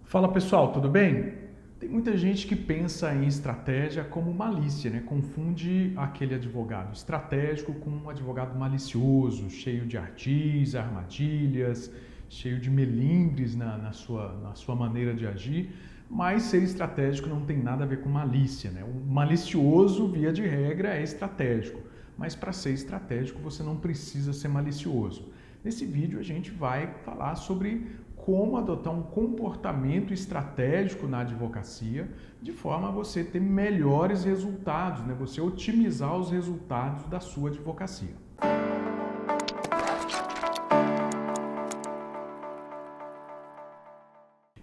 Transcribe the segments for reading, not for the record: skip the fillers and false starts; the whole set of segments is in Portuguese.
Fala pessoal, tudo bem? Tem muita gente que pensa em estratégia como malícia, né? Confunde aquele advogado estratégico com um advogado malicioso, cheio de artis, armadilhas, cheio de melindres na sua maneira de agir, mas ser estratégico não tem nada a ver com malícia, né? O malicioso, via de regra, é estratégico, mas para ser estratégico você não precisa ser malicioso. Nesse vídeo a gente vai falar sobre como adotar um comportamento estratégico na advocacia, de forma a você ter melhores resultados, né? Você otimizar os resultados da sua advocacia.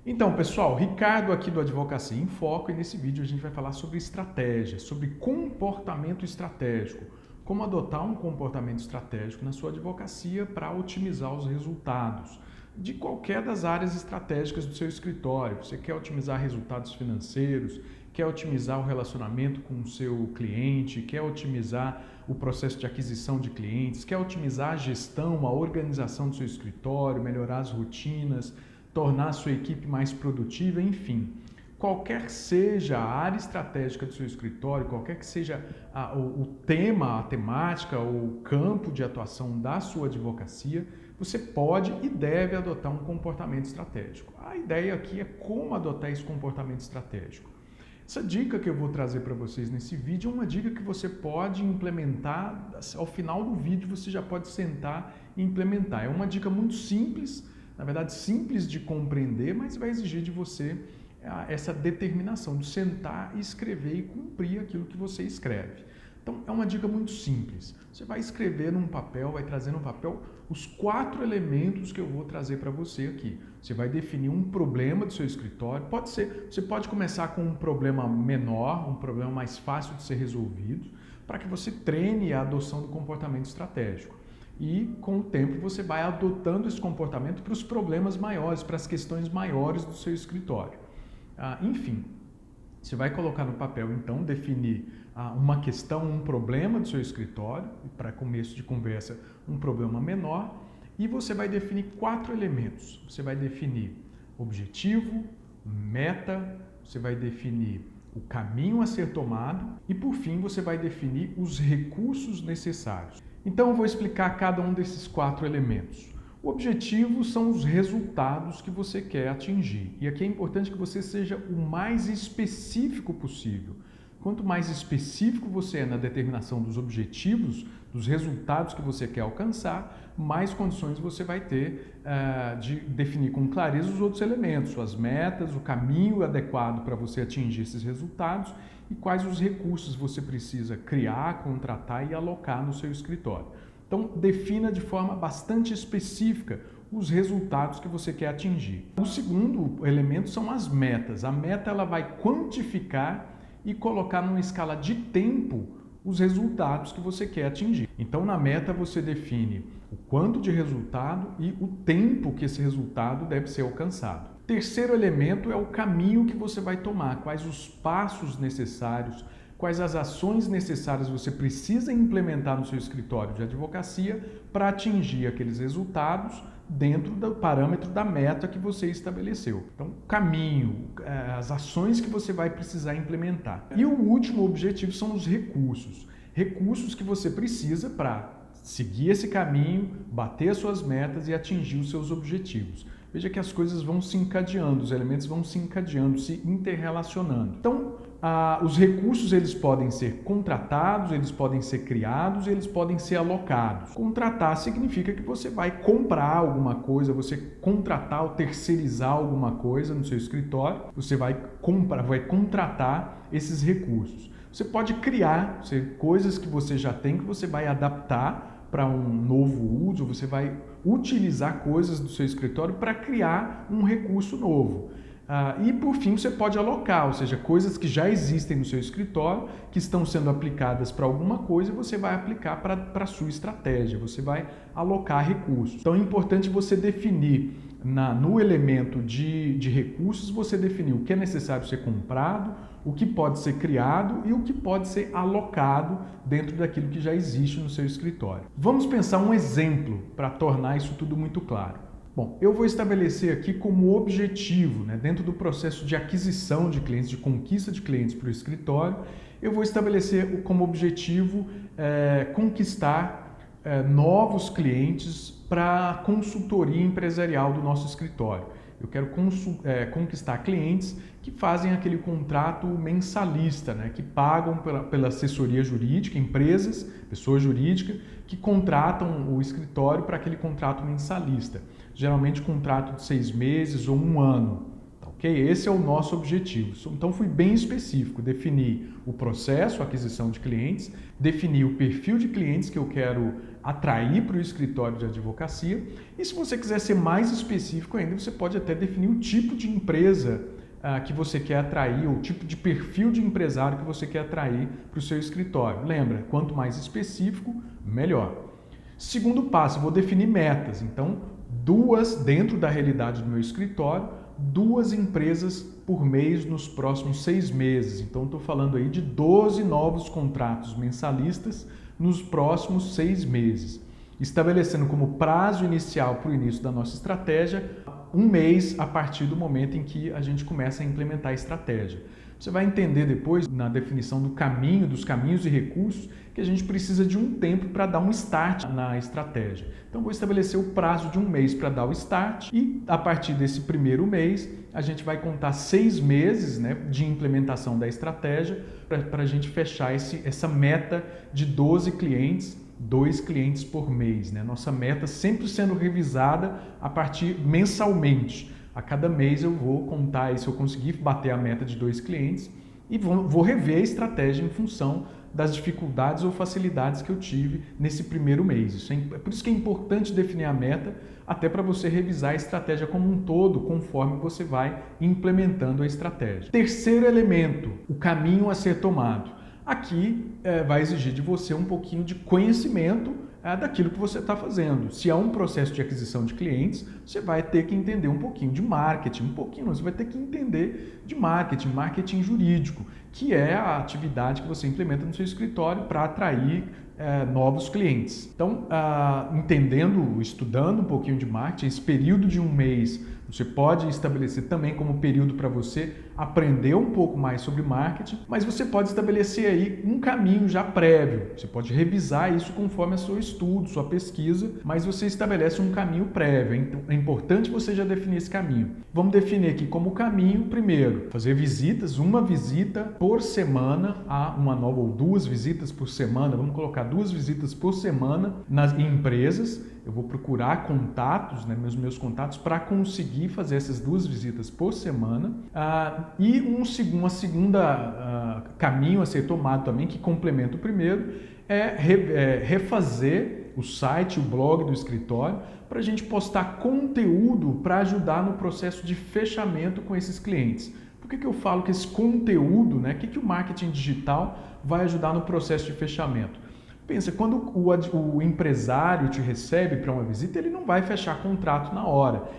Então, pessoal, Ricardo aqui do Advocacia em Foco, e nesse vídeo a gente vai falar sobre estratégia, sobre comportamento estratégico, como adotar um comportamento estratégico na sua advocacia para otimizar os resultados de qualquer das áreas estratégicas do seu escritório. Você quer otimizar resultados financeiros, quer otimizar o relacionamento com o seu cliente, quer otimizar o processo de aquisição de clientes, quer otimizar a gestão, a organização do seu escritório, melhorar as rotinas, tornar a sua equipe mais produtiva, enfim. Qualquer seja a área estratégica do seu escritório, qualquer que seja o tema, a temática, o campo de atuação da sua advocacia, você pode e deve adotar um comportamento estratégico. A ideia aqui é como adotar esse comportamento estratégico. Essa dica que eu vou trazer para vocês nesse vídeo é uma dica que você pode implementar, ao final do vídeo você já pode sentar e implementar. É uma dica muito simples, na verdade simples de compreender, mas vai exigir de você essa determinação de sentar e escrever e cumprir aquilo que você escreve. Então, é uma dica muito simples. Você vai escrever num papel, vai trazer no papel os 4 elementos que eu vou trazer para você aqui. Você vai definir um problema do seu escritório. Você pode começar com um problema menor, um problema mais fácil de ser resolvido, para que você treine a adoção do comportamento estratégico. E, com o tempo, você vai adotando esse comportamento para os problemas maiores, para as questões maiores do seu escritório. Enfim, você vai colocar no papel, então, definir uma questão, um problema do seu escritório, para começo de conversa, um problema menor, e você vai definir 4 elementos. Você vai definir objetivo, meta, você vai definir o caminho a ser tomado e, por fim, você vai definir os recursos necessários. Então, eu vou explicar cada um desses 4 elementos. O objetivo são os resultados que você quer atingir. E aqui é importante que você seja o mais específico possível. Quanto mais específico você é na determinação dos objetivos, dos resultados que você quer alcançar, mais condições você vai ter de definir com clareza os outros elementos, suas metas, o caminho adequado para você atingir esses resultados e quais os recursos você precisa criar, contratar e alocar no seu escritório. Então, defina de forma bastante específica os resultados que você quer atingir. O segundo elemento são as metas. A meta ela vai quantificar e colocar numa escala de tempo os resultados que você quer atingir. Então, na meta você define o quanto de resultado e o tempo que esse resultado deve ser alcançado. Terceiro elemento é o caminho que você vai tomar, quais os passos necessários, quais as ações necessárias você precisa implementar no seu escritório de advocacia para atingir aqueles resultados dentro do parâmetro da meta que você estabeleceu. Então, caminho, as ações que você vai precisar implementar. E o último objetivo são os recursos. Recursos que você precisa para seguir esse caminho, bater as suas metas e atingir os seus objetivos. Veja que as coisas vão se encadeando, os elementos vão se encadeando, se interrelacionando. Então, os recursos eles podem ser contratados, eles podem ser criados, eles podem ser alocados. Contratar significa que você vai comprar alguma coisa, você contratar ou terceirizar alguma coisa no seu escritório, você vai contratar esses recursos. Você pode criar coisas que você já tem, que você vai adaptar para um novo uso, você vai utilizar coisas do seu escritório para criar um recurso novo. E por fim você pode alocar, ou seja, coisas que já existem no seu escritório, que estão sendo aplicadas para alguma coisa, você vai aplicar para a sua estratégia, você vai alocar recursos. Então é importante você definir no elemento de recursos, você definir o que é necessário ser comprado, o que pode ser criado e o que pode ser alocado dentro daquilo que já existe no seu escritório. Vamos pensar um exemplo para tornar isso tudo muito claro. Bom, eu vou estabelecer aqui como objetivo, né, dentro do processo de aquisição de clientes, de conquista de clientes para o escritório, eu vou estabelecer como objetivo conquistar novos clientes para a consultoria empresarial do nosso escritório. Eu quero conquistar clientes que fazem aquele contrato mensalista, né, que pagam pela assessoria jurídica, empresas, pessoa jurídica, que contratam o escritório para aquele contrato mensalista. Geralmente contrato de 6 meses ou 1 ano. Ok? Esse é o nosso objetivo. Então fui bem específico, defini o processo, a aquisição de clientes, defini o perfil de clientes que eu quero atrair para o escritório de advocacia. E se você quiser ser mais específico ainda, você pode até definir o tipo de empresa que você quer atrair, ou o tipo de perfil de empresário que você quer atrair para o seu escritório. Lembra, quanto mais específico, melhor. Segundo passo, vou definir metas. Então, dentro da realidade do meu escritório, 2 empresas por mês nos próximos 6 meses. Então, estou falando aí de 12 novos contratos mensalistas nos próximos 6 meses. Estabelecendo como prazo inicial para o início da nossa estratégia 1 mês a partir do momento em que a gente começa a implementar a estratégia. Você vai entender depois, na definição dos caminhos e recursos, que a gente precisa de um tempo para dar um start na estratégia. Então, vou estabelecer o prazo de 1 mês para dar o start e, a partir desse primeiro mês, a gente vai contar 6 meses, né, de implementação da estratégia para a gente fechar essa meta de 12 clientes, 2 clientes por mês, né? Nossa meta sempre sendo revisada mensalmente. A cada mês eu vou contar aí se eu conseguir bater a meta de 2 clientes e vou rever a estratégia em função das dificuldades ou facilidades que eu tive nesse primeiro mês. Por isso que é importante definir a meta, até para você revisar a estratégia como um todo, conforme você vai implementando a estratégia. Terceiro elemento, o caminho a ser tomado. Aqui vai exigir de você um pouquinho de conhecimento daquilo que você está fazendo. Se é um processo de aquisição de clientes, você vai ter que entender um pouquinho de marketing, você vai ter que entender de marketing jurídico, que é a atividade que você implementa no seu escritório para atrair novos clientes. Então, estudando um pouquinho de marketing, esse período de 1 mês, você pode estabelecer também como período para você aprender um pouco mais sobre marketing, mas você pode estabelecer aí um caminho já prévio. Você pode revisar isso conforme o seu estudo, sua pesquisa, mas você estabelece um caminho prévio. Então, é importante você já definir esse caminho. Vamos definir aqui como caminho, primeiro, fazer visitas, 1 visita por semana a uma nova, ou 2 visitas por semana, vamos colocar 2 visitas por semana em empresas. Eu vou procurar contatos, né, meus contatos, para conseguir fazer essas 2 visitas por semana. E uma segunda caminho a ser tomado também, que complementa o primeiro, é refazer o site, o blog do escritório, para a gente postar conteúdo para ajudar no processo de fechamento com esses clientes. Por que eu falo que esse conteúdo, né, o que o marketing digital vai ajudar no processo de fechamento? Pensa, quando o empresário te recebe para uma visita, ele não vai fechar contrato na hora.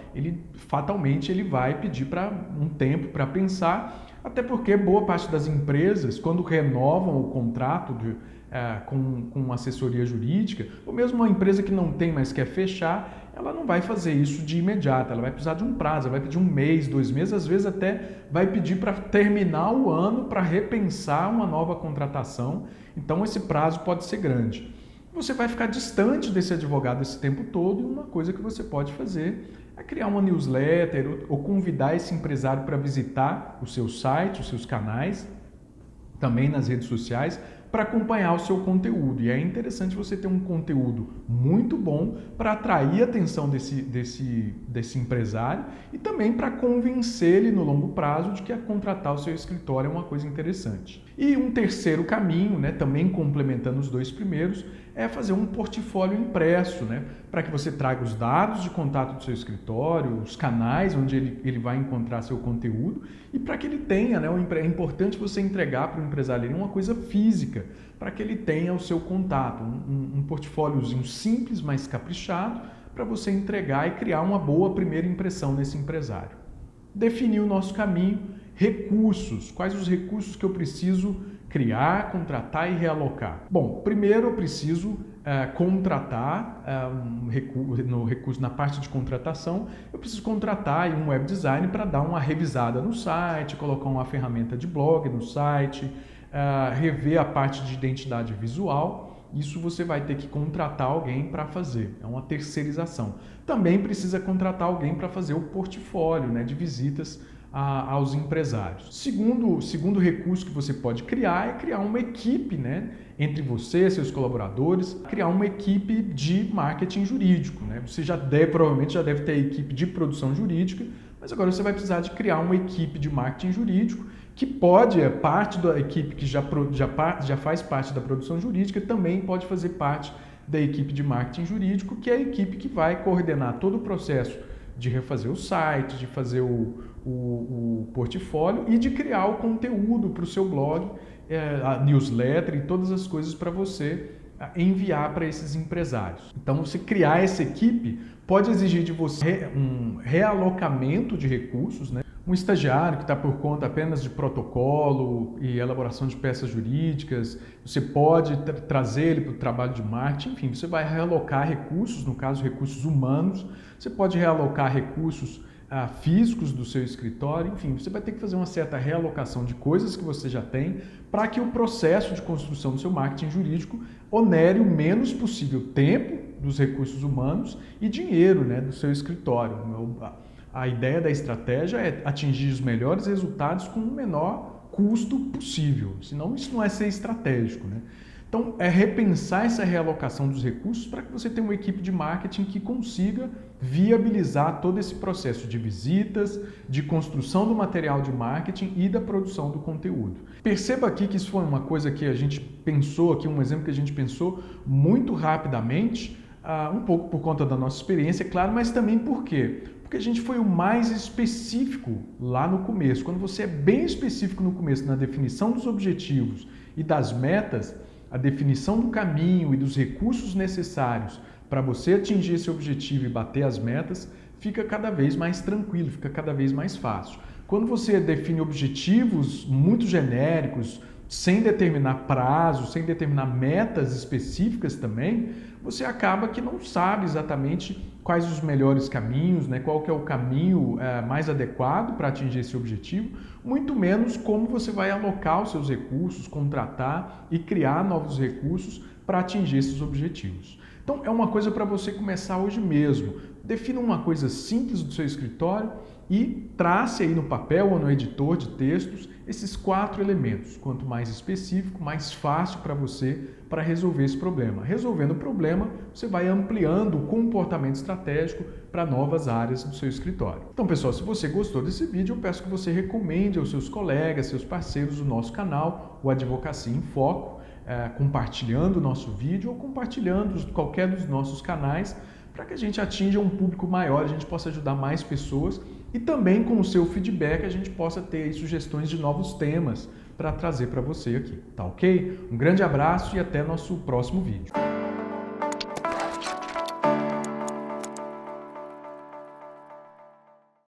Fatalmente ele vai pedir para um tempo para pensar, até porque boa parte das empresas, quando renovam o contrato com assessoria jurídica, ou mesmo uma empresa que não tem, mas quer fechar, ela não vai fazer isso de imediato, ela vai precisar de um prazo, ela vai pedir 1 mês, 2 meses, às vezes até vai pedir para terminar o ano para repensar uma nova contratação. Então esse prazo pode ser grande. Você vai ficar distante desse advogado esse tempo todo, e uma coisa que você pode fazer é criar uma newsletter ou convidar esse empresário para visitar o seu site, os seus canais, também nas redes sociais, para acompanhar o seu conteúdo. E é interessante você ter um conteúdo muito bom para atrair a atenção desse empresário e também para convencer ele no longo prazo de que contratar o seu escritório é uma coisa interessante. E um terceiro caminho, né, também complementando os 2 primeiros, é fazer um portfólio impresso, né, para que você traga os dados de contato do seu escritório, os canais onde ele vai encontrar seu conteúdo, e para que ele tenha, né, é importante você entregar para o empresário uma coisa física, para que ele tenha o seu contato, um portfóliozinho simples, mas caprichado, para você entregar e criar uma boa primeira impressão nesse empresário. Definir o nosso caminho, recursos, quais os recursos que eu preciso criar, contratar e realocar. Bom, primeiro eu preciso contratar no recurso na parte de contratação, eu preciso contratar um web designer para dar uma revisada no site, colocar uma ferramenta de blog no site, rever a parte de identidade visual. Isso você vai ter que contratar alguém para fazer, é uma terceirização. Também precisa contratar alguém para fazer o portfólio, né, de visitas aos empresários. Segundo recurso que você pode criar é criar uma equipe, né, entre você, seus colaboradores, criar uma equipe de marketing jurídico, né? Você provavelmente já deve ter equipe de produção jurídica, mas agora você vai precisar de criar uma equipe de marketing jurídico que parte da equipe que já faz parte da produção jurídica, também pode fazer parte da equipe de marketing jurídico, que é a equipe que vai coordenar todo o processo de refazer o site, de fazer o portfólio e de criar o conteúdo para o seu blog, a newsletter e todas as coisas para você enviar para esses empresários. Então, você criar essa equipe pode exigir de você um realocamento de recursos, né? Um estagiário que está por conta apenas de protocolo e elaboração de peças jurídicas, você pode trazer ele para o trabalho de marketing, enfim, você vai realocar recursos, no caso recursos humanos, você pode realocar recursos físicos do seu escritório, enfim, você vai ter que fazer uma certa realocação de coisas que você já tem para que o processo de construção do seu marketing jurídico onere o menos possível tempo dos recursos humanos e dinheiro, né, do seu escritório. A ideia da estratégia é atingir os melhores resultados com o menor custo possível, senão isso não é ser estratégico, né? Então, é repensar essa realocação dos recursos para que você tenha uma equipe de marketing que consiga viabilizar todo esse processo de visitas, de construção do material de marketing e da produção do conteúdo. Perceba aqui que isso foi uma coisa que a gente pensou aqui, um exemplo que a gente pensou muito rapidamente, um pouco por conta da nossa experiência, claro, mas também por quê? Porque a gente foi o mais específico lá no começo. Quando você é bem específico no começo na definição dos objetivos e das metas, a definição do caminho e dos recursos necessários para você atingir esse objetivo e bater as metas, fica cada vez mais tranquilo, fica cada vez mais fácil. Quando você define objetivos muito genéricos, sem determinar prazo, sem determinar metas específicas também, você acaba que não sabe exatamente quais os melhores caminhos, né? Qual que é o caminho mais adequado para atingir esse objetivo, muito menos como você vai alocar os seus recursos, contratar e criar novos recursos para atingir esses objetivos. Então, é uma coisa para você começar hoje mesmo. Defina uma coisa simples do seu escritório e trace aí no papel ou no editor de textos esses 4 elementos. Quanto mais específico, mais fácil para você para resolver esse problema. Resolvendo o problema, você vai ampliando o comportamento estratégico para novas áreas do seu escritório. Então, pessoal, se você gostou desse vídeo, eu peço que você recomende aos seus colegas, seus parceiros o nosso canal, o Advocacia em Foco, compartilhando o nosso vídeo ou compartilhando qualquer dos nossos canais, para que a gente atinja um público maior, a gente possa ajudar mais pessoas e também com o seu feedback a gente possa ter aí sugestões de novos temas para trazer para você aqui, tá ok? Um grande abraço e até nosso próximo vídeo.